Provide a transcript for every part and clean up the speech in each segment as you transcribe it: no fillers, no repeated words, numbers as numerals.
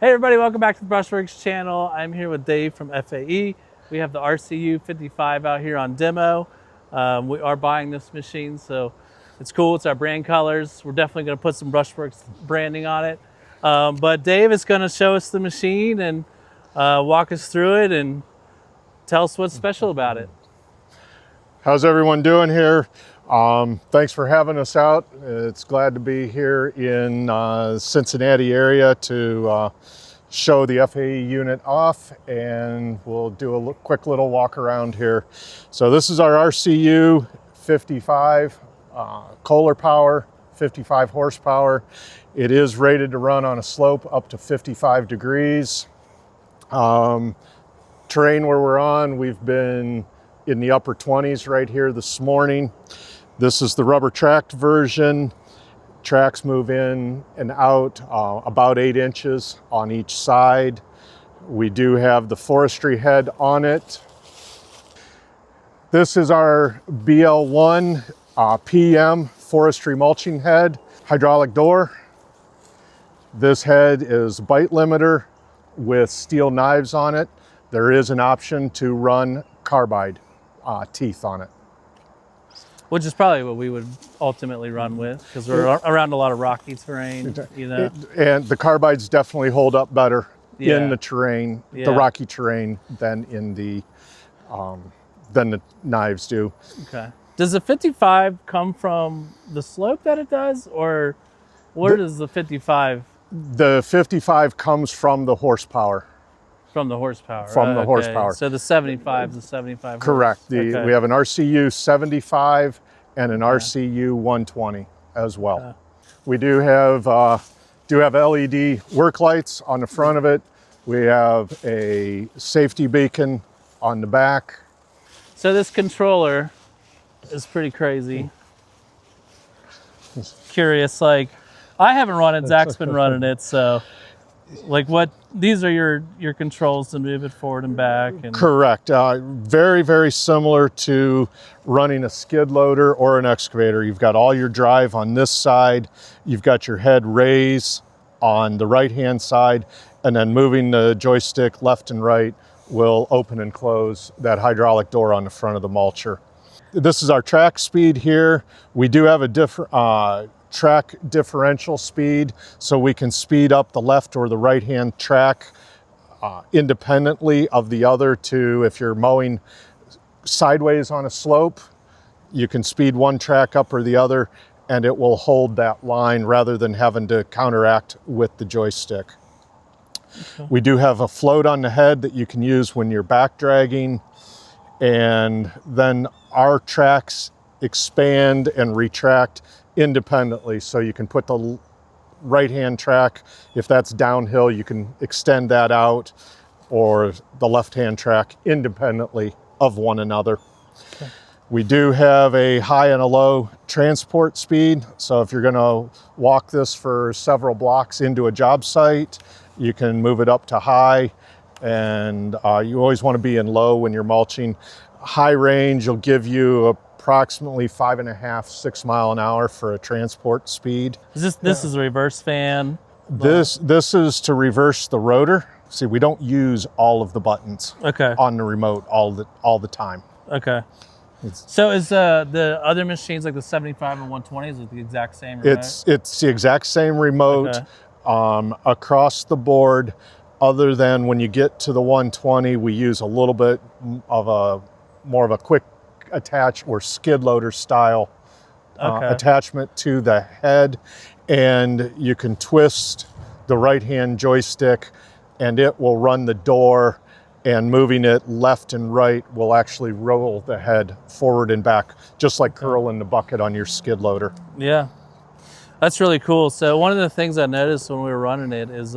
Hey everybody, welcome back to the Brushworks channel. I'm here with Dave from FAE. We have the RCU 55 out here on demo. We are buying this machine, so it's cool. It's our brand colors. We're definitely going to put some Brushworks branding on it. But Dave is going to show us the machine and walk us through it and tell us what's special about it. How's everyone doing here? Thanks for having us out. It's glad to be here in Cincinnati area to show the FAE unit off, and we'll do a quick little walk around here. So this is our RCU 55, Kohler power, 55 horsepower. It is rated to run on a slope up to 55 degrees. Terrain where we're on, we've been in the upper 20s right here this morning. This is the rubber tracked version. Tracks move in and out about 8 inches on each side. We do have the forestry head on it. This is our BL1 PM forestry mulching head, hydraulic door. This head is bite limiter with steel knives on it. There is an option to run carbide teeth on it. Which is probably what we would ultimately run with, because we're around a lot of rocky terrain, you know. And the carbides definitely hold up better in the terrain, the rocky terrain, than in the knives do. Okay. Does the 55 come from the slope that it does, or where does the 55? The 55 comes from the horsepower. From the horsepower. From the horsepower. So the 75 is the 75. Correct. We have an RCU 75 and an RCU 120 as well. We do have LED work lights on the front of it. We have a safety beacon on the back. So this controller is pretty crazy. Curious, like I haven't run it. Zach's been running it, so. Like these are your controls to move it forward and back. And correct. Very, very similar to running a skid loader or an excavator. You've got all your drive on this side. You've got your head raise on the right-hand side, and then moving the joystick left and right will open and close that hydraulic door on the front of the mulcher. This is our track speed here. We do have a different track differential speed, so we can speed up the left or the right hand track independently of the other. To if you're mowing sideways on a slope, you can speed one track up or the other, and it will hold that line rather than having to counteract with the joystick. Okay. We do have a float on the head that you can use when you're back dragging, and then our tracks expand and retract independently, so you can put the right hand track, if that's downhill, you can extend that out, or the left hand track independently of one another. Okay. We do have a high and a low transport speed, so if you're going to walk this for several blocks into a job site, you can move it up to high, and you always want to be in low when you're mulching. High range will give you approximately 5.5 to 6 miles an hour for a transport speed. This is a reverse fan? This is to reverse the rotor. See, we don't use all of the buttons on the remote all the time. Okay. So is the other machines, like the 75 and 120, is it the exact same remote? It's the exact same remote across the board, other than when you get to the 120, we use a little bit of more of a quick attach or skid loader style attachment to the head, and you can twist the right hand joystick and it will run the door, and moving it left and right will actually roll the head forward and back, just like curling the bucket on your skid loader. Yeah, that's really cool. So one of the things I noticed when we were running it is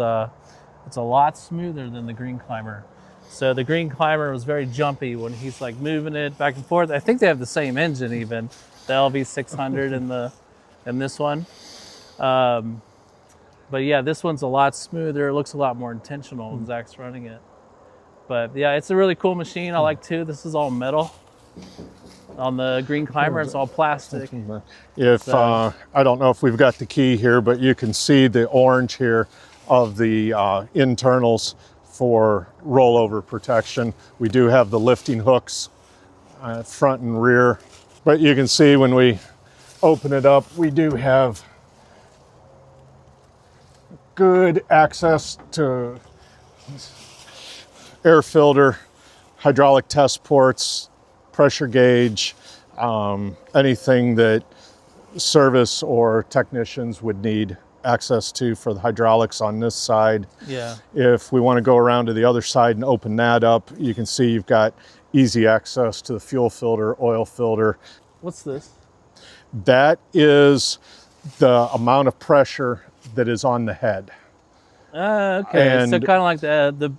it's a lot smoother than the Green Climber. So the Green Climber was very jumpy when he's like moving it back and forth. I think they have the same engine, even the LV600 in this one. But yeah, this one's a lot smoother. It looks a lot more intentional when Zach's running it. But yeah, it's a really cool machine. I like too. This is all metal. On the Green Climber, it's all plastic. I don't know if we've got the key here, but you can see the orange here of the internals for rollover protection. We do have the lifting hooks front and rear, but you can see when we open it up, we do have good access to air filter, hydraulic test ports, pressure gauge, anything that service or technicians would need access to for the hydraulics on this side. Yeah. If we want to go around to the other side and open that up, you can see you've got easy access to the fuel filter, oil filter. What's this? That is the amount of pressure that is on the head. Okay. And so kind of like the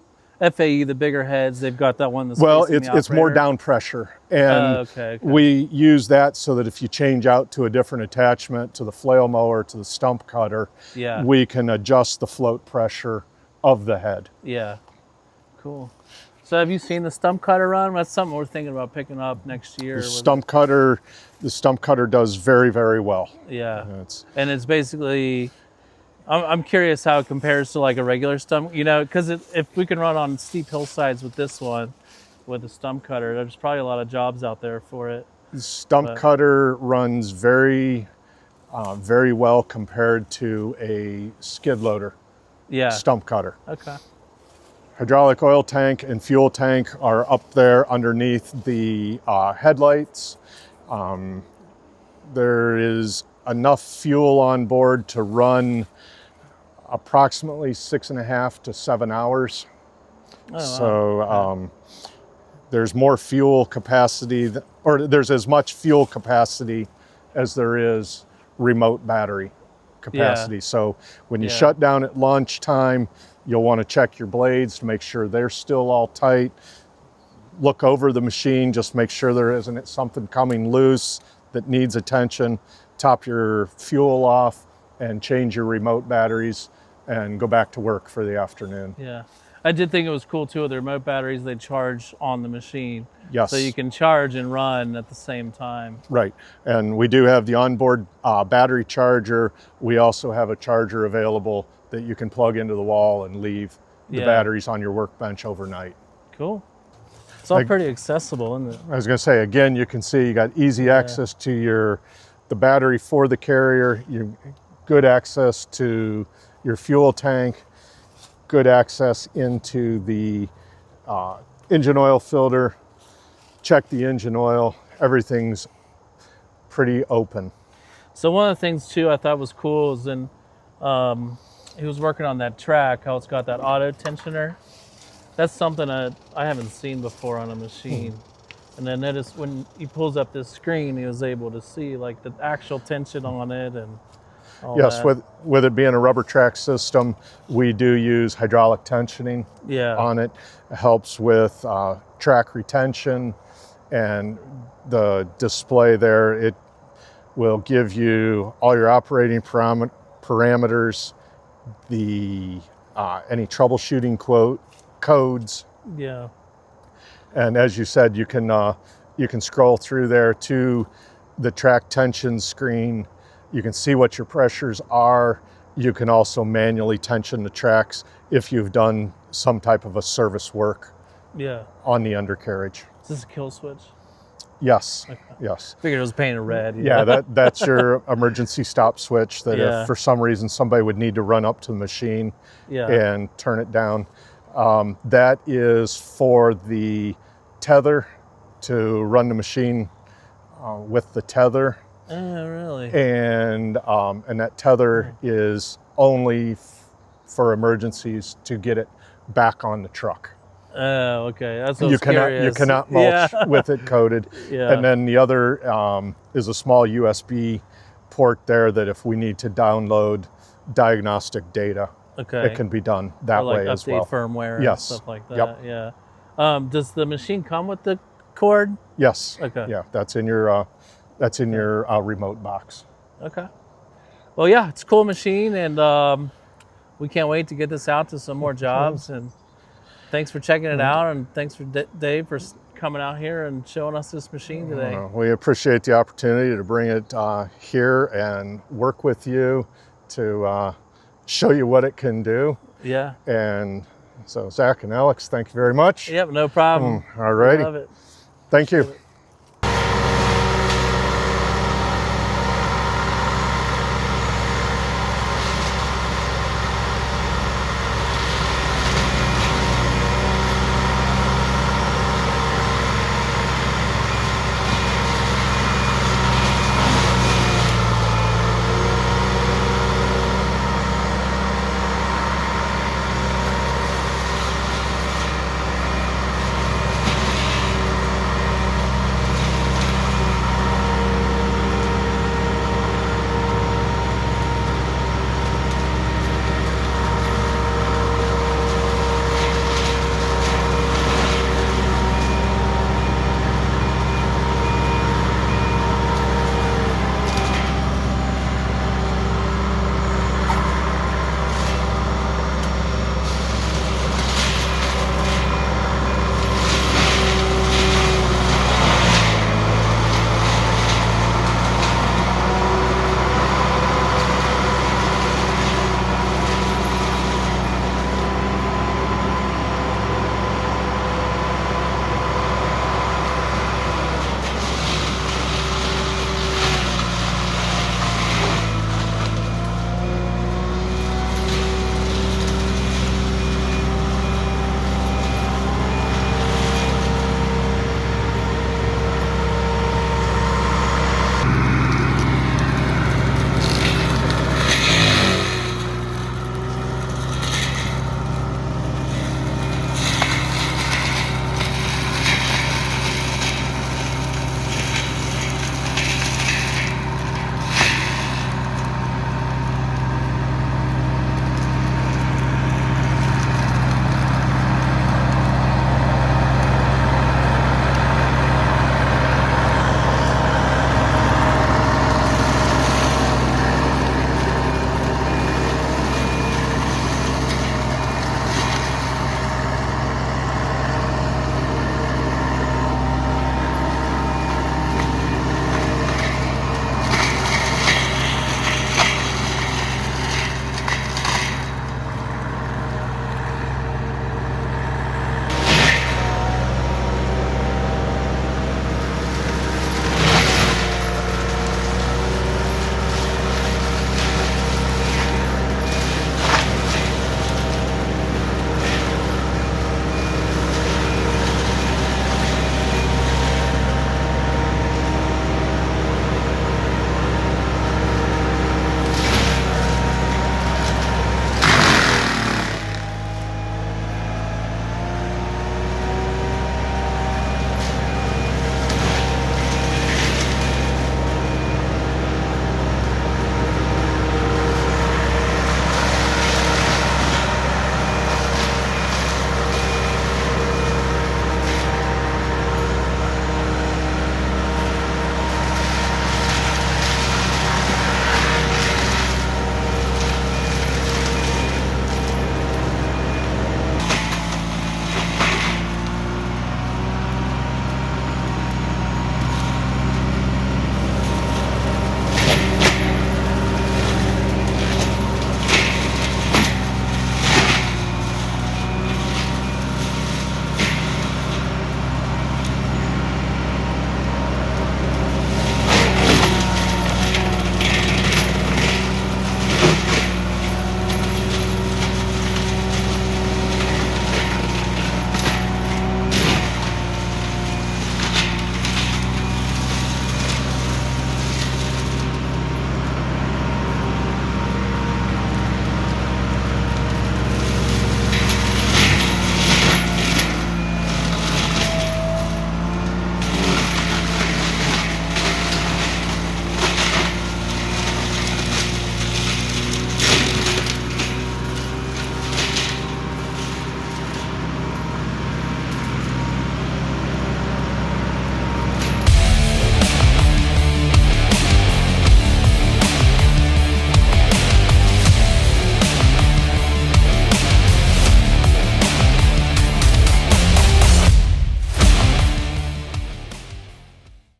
FAE, the bigger heads, they've got that one that's well, facing the it's more operator. down pressure. And Okay. we use that so that if you change out to a different attachment, to the flail mower, to the stump cutter, Yeah. we can adjust the float pressure of the head. Yeah. Cool. So have you seen the stump cutter run? That's something we're thinking about picking up next year. The stump cutter does very, very well. Yeah. It's, And it's basically, I'm curious how it compares to like a regular stump, you know, because if we can run on steep hillsides with this one, with a stump cutter, there's probably a lot of jobs out there for it. the stump cutter runs very, very well compared to a skid loader Yeah. stump cutter. Okay. Hydraulic oil tank and fuel tank are up there underneath the headlights. There is enough fuel on board to run approximately 6.5 to 7 hours. Oh, wow. So there's more fuel capacity, or there's as much fuel capacity as there is remote battery capacity. Yeah. So when you Yeah. shut down at lunchtime, you'll want to check your blades to make sure they're still all tight. Look over the machine, just make sure there isn't something coming loose that needs attention. Top your fuel off and change your remote batteries and go back to work for the afternoon. Yeah. I did think it was cool too with the remote batteries, they charge on the machine. Yes. So you can charge and run at the same time. Right, and we do have the onboard battery charger. We also have a charger available that you can plug into the wall and leave the Yeah. batteries on your workbench overnight. Cool. It's all pretty accessible, isn't it? I was going to say, again, you can see you got easy access to the battery for the carrier, good access to your fuel tank, good access into the engine oil filter. Check the engine oil. Everything's pretty open. So one of the things too I thought was cool is he was working on that track, how it's got that auto tensioner. That's something I haven't seen before on a machine. And then notice when he pulls up this screen, he was able to see like the actual tension on it and all Yes, that. with it being a rubber track system, we do use hydraulic tensioning Yeah. on it. It helps with track retention, and the display there, it will give you all your operating parameters, the any troubleshooting codes, Yeah. and as you said, you can scroll through there to the track tension screen. You can see what your pressures are. You can also manually tension the tracks if you've done some type of a service work Yeah. on the undercarriage. Is this a kill switch? Yes, Okay. yes. Figured it was painted red. you Yeah, know? that's your emergency stop switch that Yeah. if for some reason somebody would need to run up to the machine Yeah. and turn it down. That is for the tether, to run the machine with the tether. Oh, really? And that tether is only for emergencies to get it back on the truck. Oh, okay. That's what I You was cannot curious. mulch Yeah. with it coated. Yeah. And then the other is a small USB port there that if we need to download diagnostic data, Okay. it can be done that Or like way as update well. firmware and Yes. stuff like that. Yep. Yeah. Does the machine come with the cord? Yes. Okay. Yeah, that's in your remote box. Okay. Well, yeah, it's a cool machine, and we can't wait to get this out to some more jobs. And thanks for checking it out, and thanks for Dave for coming out here and showing us this machine today. We appreciate the opportunity to bring it here and work with you to show you what it can do. Yeah. And so Zach and Alex, thank you very much. Yep, no problem. All righty. Love it. Thank you.